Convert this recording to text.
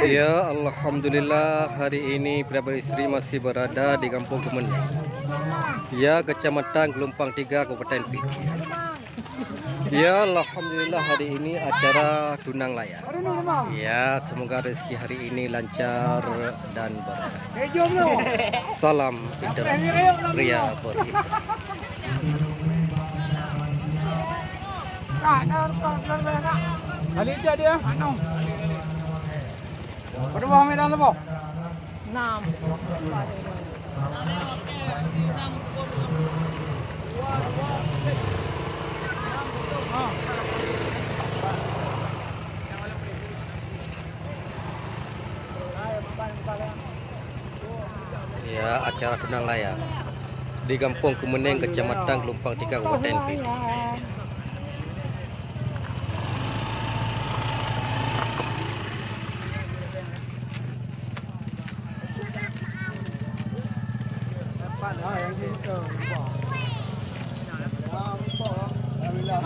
Ya, alhamdulillah hari ini pria istri masih berada di Kampung Kemeneng. Ya, Kecamatan Gelompang 3, Kabupaten Pidi. Ya, alhamdulillah hari ini acara tunang layar. Ya, semoga rezeki hari ini lancar dan berkah. Salam interaksi pria beristri. Kali aja dia. Pada bawa medan tu, Boh? 6. Ya, acara tunang layar di Kampung Kemeneng, Kecamatan Gelompang 3, Kabupaten Pidi. Yang gitu. Alhamdulillah.